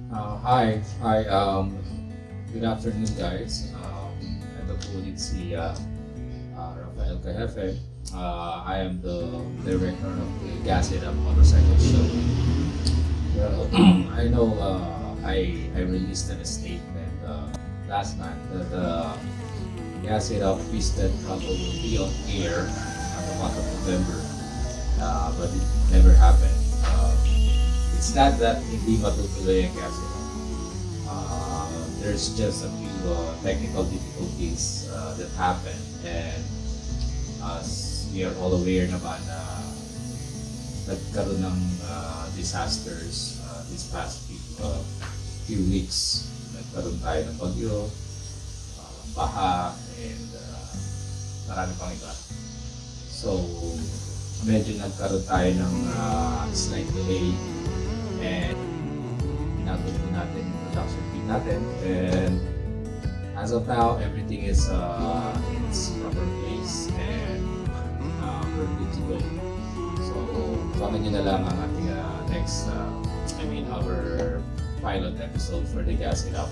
Good afternoon guys. Ito po ulit si Rafael. I am the director of the GASiTUP Motorcycle Show. Well, I know I released a statement last month that GASiTUP Twisted Throttle will be on air on the month of November, but it never happened. It's not that hindi matutuloy ang GASiTUP. There's just a few technical difficulties that happened, and as we are all aware naman na nagkaroon ng disasters this past few weeks. Nagkaroon tayo ng bagyo, baha, and marami pang iba. So, medyo nagkaroon tayo ng slight delay, and ginagawa po natin yung production team natin, and as of now, everything is in its proper place, and we're good to go. So, abangan nyo na lang ang ating our pilot episode for the GASiTUP.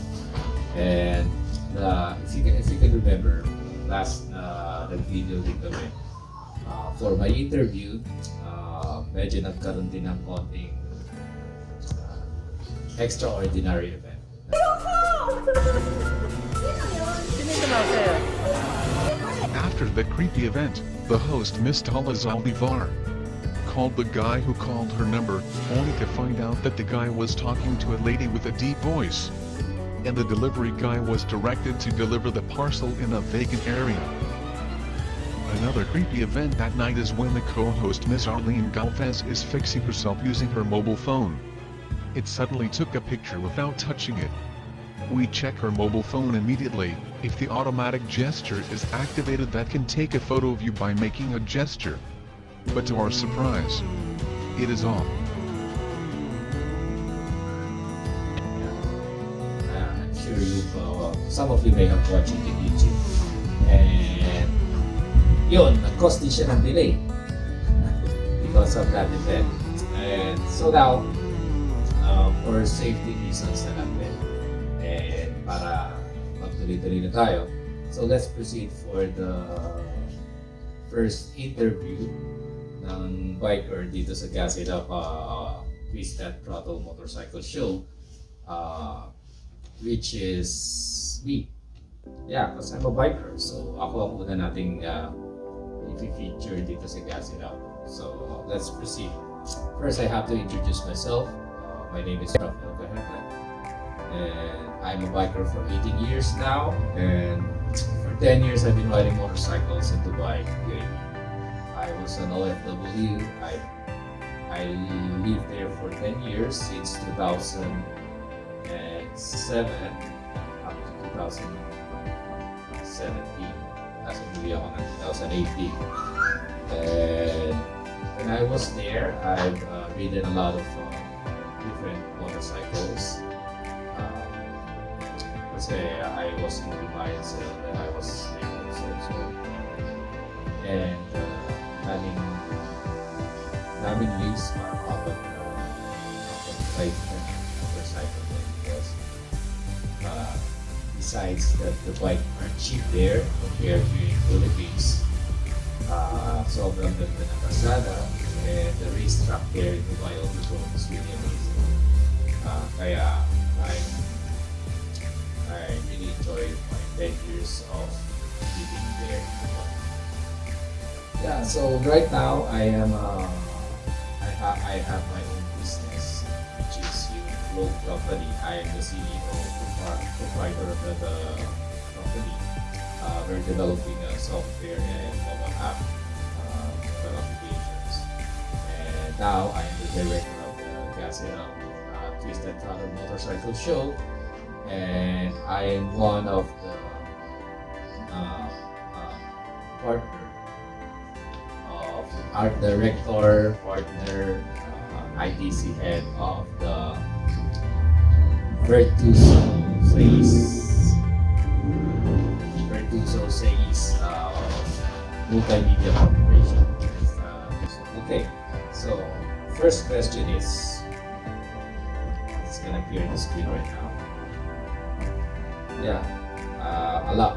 And if you can remember, last nag-video din kami for my interview, medyo nagkaroon din ng konting extraordinary event. After the creepy event, the host Miss Tala Zaldivar called the guy who called her number, only to find out that the guy was talking to a lady with a deep voice. And the delivery guy was directed to deliver the parcel in a vacant area. Another creepy event that night is when the co-host Miss Arlene Galvez is fixing herself using her mobile phone. It suddenly took a picture without touching it. We check her mobile phone immediately. If the automatic gesture is activated, that can take a photo of you by making a gesture. But to our surprise, it is off. I'm sure some of you may have watched it in YouTube. And yun, nag-cause din siya ng delay because of that event. And so now, for safety reasons na natin, and para magtuloy-tuloy na tayo, so let's proceed for the first interview ng biker dito sa GASiTUP Twisted Throttle Motorcycle Show, which is me. Yeah, because I'm a biker, so ako ang una nating i-feature dito sa GASiTUP. So let's proceed. First, I have to introduce myself. My name is Rafael, and I'm a biker for 18 years now, and for 10 years I've been riding motorcycles in Dubai. I was an OFW. I lived there for 10 years since 2007 up to 2017. Nasa umuwi ako ng 2018. And when I was there, I've ridden a lot of different motorcycles. Kasi I was in Dubai until I was 9 years old. And daming ways para kapag-ride na motorcycle din, because besides that the bike are cheap there compared to in Philippines, sobrang ganda ng kalsada, and the racetrack there in Dubai also is really amazing. Kaya I really enjoyed my 10 years of living there. Yeah, so right now I have my own business, which is yung Flow Company. I am the CEO, provider of the company. We're developing a software and mobile app, mobile applications. And now I am the director of the GASiTUP Twisted Throttle Motorcycle Show, and I am one of the partner of art director, partner, ITC head of the Virtuoso Says Multimedia Corporation. Okay, so first question is, let's gonna appear in the screen right now. Yeah, a lot.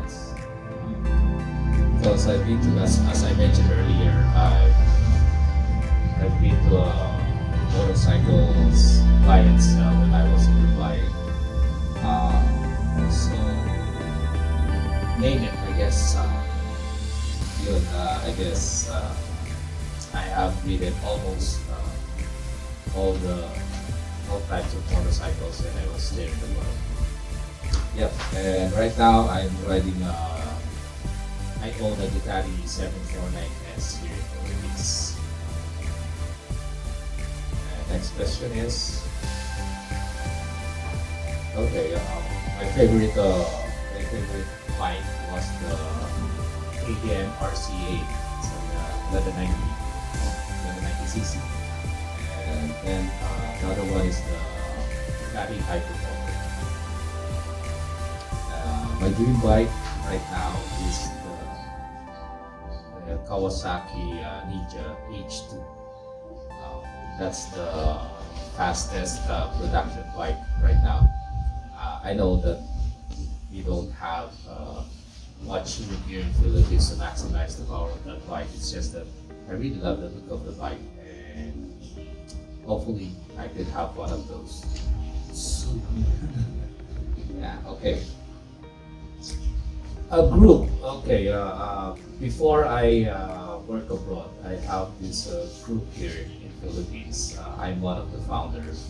Because I've been to, as I mentioned earlier, I've been to motorcycles by itself when I was in Dubai. So name it, I guess. Yun, I guess I have ridden almost all types of motorcycles when I was there in the world. Yep, and right now I'm riding. I own a Ducati 749S here in the Philippines. Next question is, okay, my favorite bike was the KTM RC8. It's an 1190cc. And then another one is the Ducati Hypermoto. My dream bike right now is the Kawasaki Ninja H2. That's the fastest production bike right now. I know that we don't have much room here in Philippines to maximize the power of that bike. It's just that I really love the look of the bike, and hopefully I could have one of those soon. Yeah, okay. A group. Okay. Before I work abroad, I have this group here in Philippines. I'm one of the founders.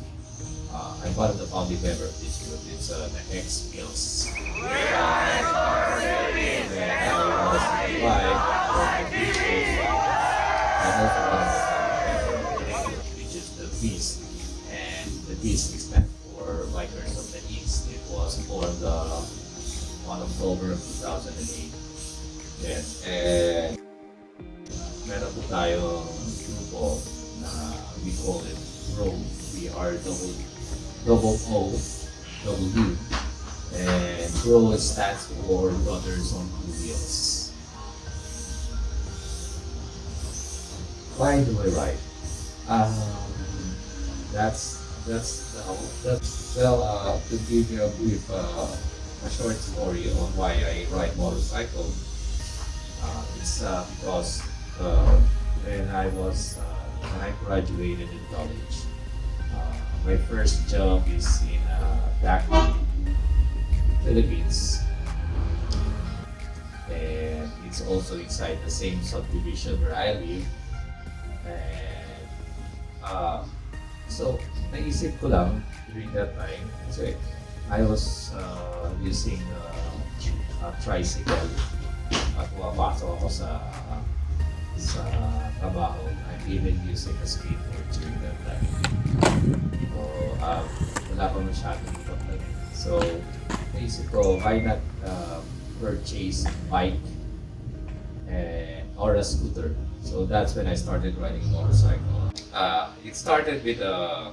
I'm one of the founding members of this group. It's the X Skills. When I was in Dubai, I'm also one of the founding members of this group, which is the Beast. And the Beast stands for Bikers of the East. It was formed on October of 2008. Yes, and meron po tayo grupo na we call it RO. We are double O, W. And RO stands for Brothers on Two Wheels. Why do I ride? To give you a brief a short story on why I ride motorcycle. It's because when I graduated in college, my first job is in back in Philippines, and it's also inside the same subdivision where I live. And so naisip ko lang during that time kasi I was using a tricycle at pumapasok ako sa trabaho. I'm even using a skateboard during that time. So, wala pa masyadong internet. So, naisip ko, why not purchase a bike or a scooter? So that's when I started riding a motorcycle. It started with a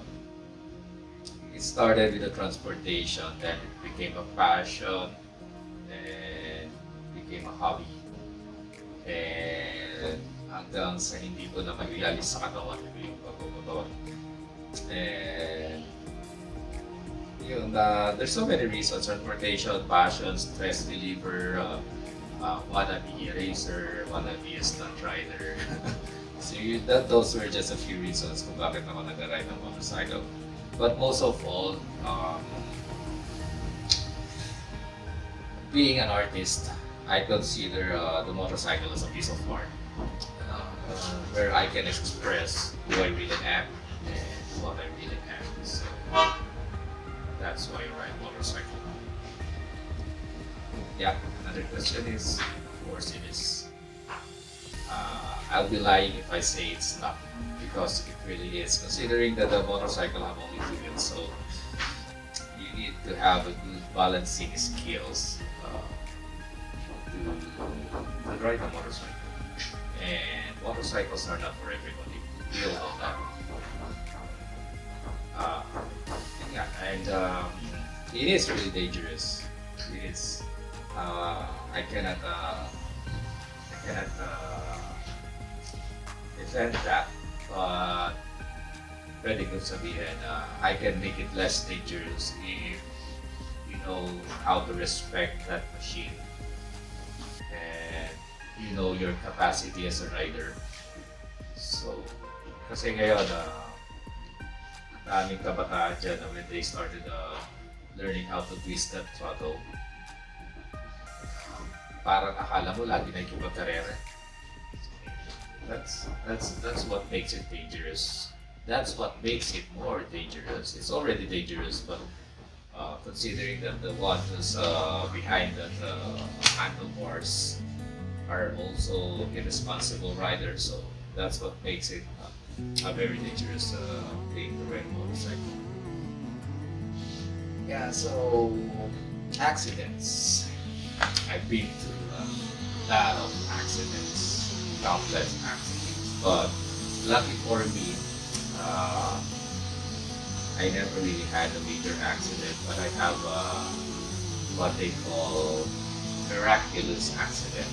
transportation, then it became a passion, and became a hobby. And hanggang sa hindi ko na mag-realis sa katawan ko yung pagbumotor. And yun, there's so many reasons: transportation, passion, stress reliever, wanna be a racer, wanna be a stunt rider. So those were just a few reasons kung bakit ako nag-ride ng motorcycle. But most of all, being an artist, I consider the motorcycle as a piece of art, where I can express who I really am and what I really am. So that's why I ride motorcycle. Yeah, another question is, of course, it is. I'll be lying if I say it's not, because it really is. Considering that the motorcycle have only two wheels, so you need to have a good balancing skills to ride a motorcycle. And motorcycles are not for everybody. We all know that. Yeah, and it is really dangerous. It is. I cannot defend that, but pwede kong sabihin na I can make it less dangerous if you know how to respect that machine and you know your capacity as a rider. So, kasi ngayon, daming kabataan dyan na when they started learning how to twist that throttle, parang akala mo lagi na yung karera. That's what makes it dangerous. That's what makes it more dangerous. It's already dangerous, but considering that the one who's behind the handlebars are also irresponsible riders, so that's what makes it a very dangerous thing to ride motorcycle. Yeah, so accidents. I've been through a lot of accidents, countless accidents, but lucky for me, I never really had a major accident, but I have what they call miraculous accident.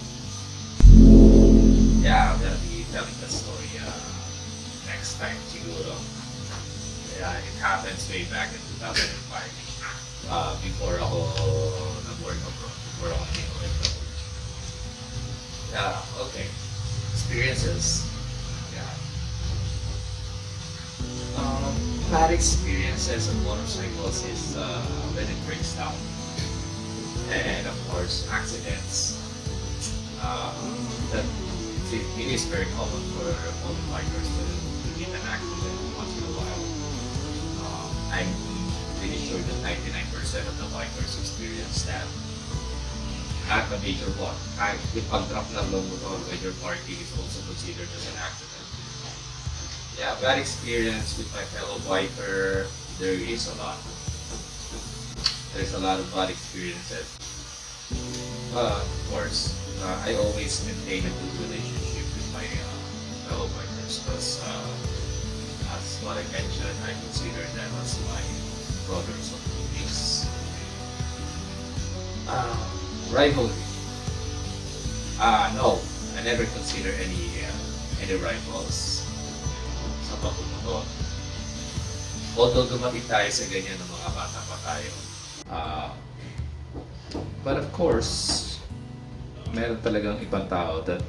Yeah, I'm gonna be telling that story next time, siguro. Yeah, it happens way back in 2005. Before ako nag-work abroad, before ako nag-work abroad. Yeah, okay. Experiences. Yeah. Bad experiences on motorcycles is when it breaks down. And of course, accidents. That it is very common for motorbikers to get an accident once in a while. I'm pretty sure that 99% of the bikers experience that. Not a major one. Kahit yung pag-drop ng low motor when you're parking is also considered as an accident. Yeah, bad experience with my fellow biker. There is a lot. There's a lot of bad experiences. But of course, I always maintain a good relationship with my fellow bikers because as what I mentioned, I consider them as my brothers or colleagues. Rivalry. No, I never consider any rivals sa pagmumotor. Although dumating tayo sa ganyan ng mga bata pa tayo. But of course, meron talagang ibang tao that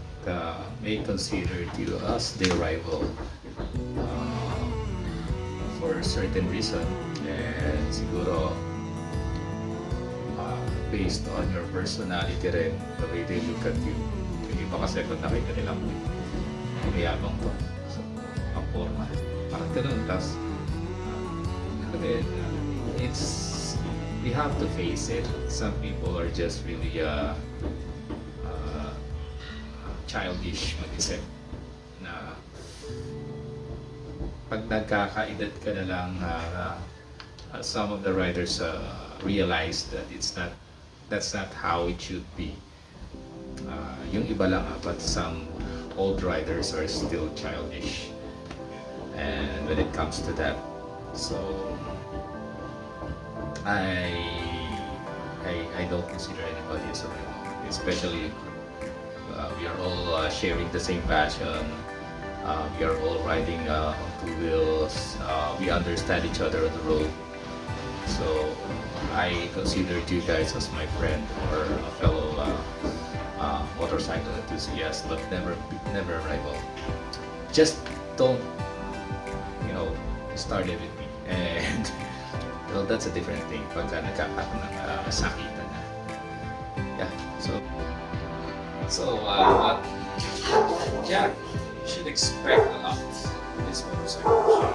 may consider you as their rival for a certain reason. And siguro, based on your personality rin, the way they look at you. Yung iba kasi kung nakita nilang mayabang to. So, ang forma. Parang ganun. Tapos, it's, we have to face it. Some people are just really childish mag-isip na pag nagkakaedad ka na lang, some of the riders realize that that's not how it should be. Yung iba lang, but some old riders are still childish. And when it comes to that, so I don't consider anybody as a rival, especially we are all sharing the same passion. We are all riding on two wheels. We understand each other on the road. So I considered you guys as my friend or a fellow motorcycle enthusiast, but never a rival. Just don't, start it with me. And that's a different thing pagka nagkakaroon ng sakitan na. Yeah, so what? Yeah, you should expect a lot in this motorcycle machine.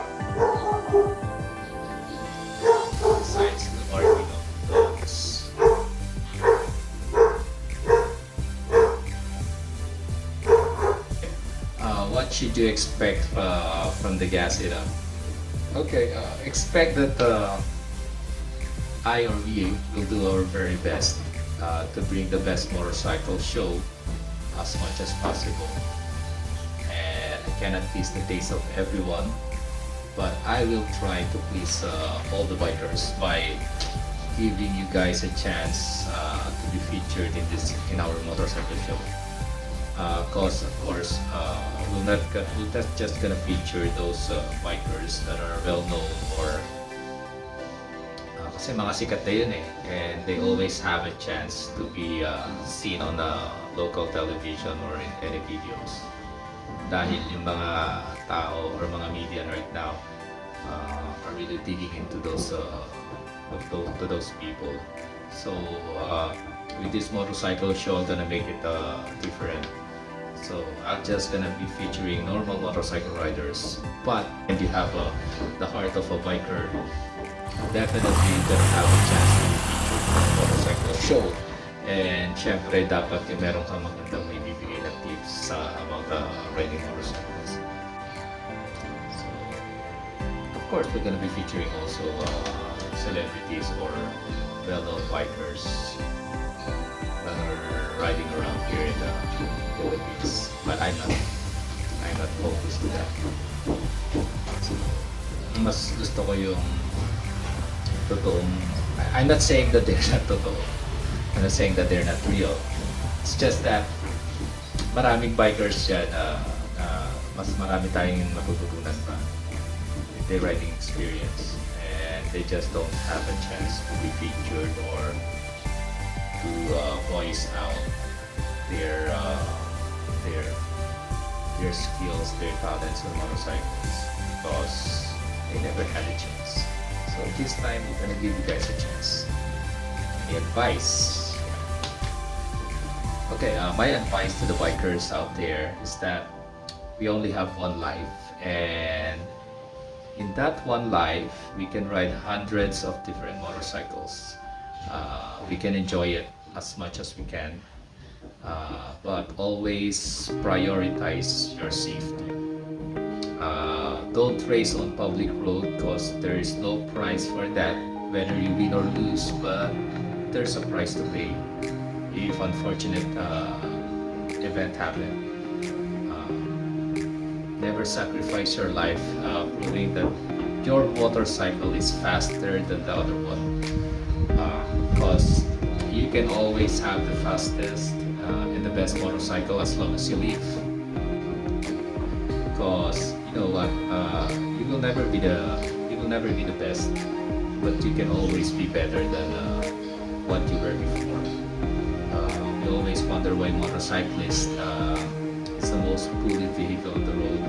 Besides the barking of dogs. What should you expect from the GASiTUP? Okay, expect that I or we will do our very best to bring the best motorcycle show as much as possible. And I cannot please the taste of everyone, but I will try to please all the bikers by giving you guys a chance to be featured in our motorcycle show. Cause of course, we're not just gonna feature those bikers that are well known or kasi mga sikat na yun eh, and they always have a chance to be seen on local television or in any videos. Dahil yung mga tao or mga media right now are really digging into those people. So with this motorcycle show, I'm gonna make it different. So I'm just gonna be featuring normal motorcycle riders, but if you have the heart of a biker, definitely gonna have a chance to be featured in a motorcycle show. And syempre dapat yung meron kang magandang may bibigay na tips about riding motorcycles. So, of course, we're gonna be featuring also celebrities or well-known bikers that are riding around here in the Philippines. But I'm not focused to that. So, mas gusto ko yung totoong, I'm not saying that they're not totoo. I'm not saying that they're not real. It's just that maraming bikers yan, mas marami tayong matututunan pa with their riding experience, and they just don't have a chance to be featured or to voice out their skills, their talents on motorcycles, because they never had a chance. So this time, we're gonna give you guys a chance. The advice. Okay, my advice to the bikers out there is that we only have one life, and in that one life, we can ride hundreds of different motorcycles. We can enjoy it as much as we can, but always prioritize your safety. Don't race on public road because there is no prize for that, whether you win or lose, but there's a price to pay if unfortunate event happen. Never sacrifice your life proving that your motorcycle is faster than the other one, because you can always have the fastest and the best motorcycle as long as you live. Because you know what, you will never be the best, but you can always be better than what you were before. We always wonder why motorcyclists is the most bullied vehicle on the road,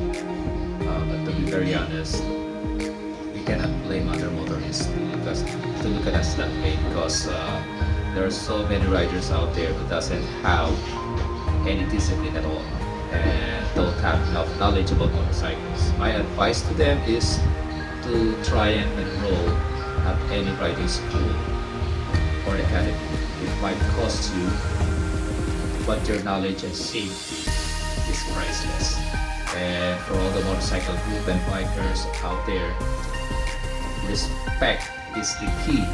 but to be very honest, we cannot blame other motorists to look at us that way, because there are so many riders out there who doesn't have any discipline at all and don't have enough knowledge about motorcycles. My advice to them is to try and enroll at any riding school or academy. It might cost you, but your knowledge and safety is priceless. And for all the motorcycle group and bikers out there, respect is the key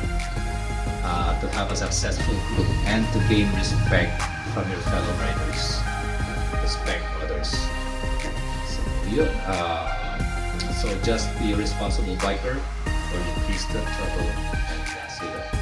to have a successful group and to gain respect from your fellow riders. Respect others. So yun, so just be a responsible biker or increase the throttle and GASiTUP.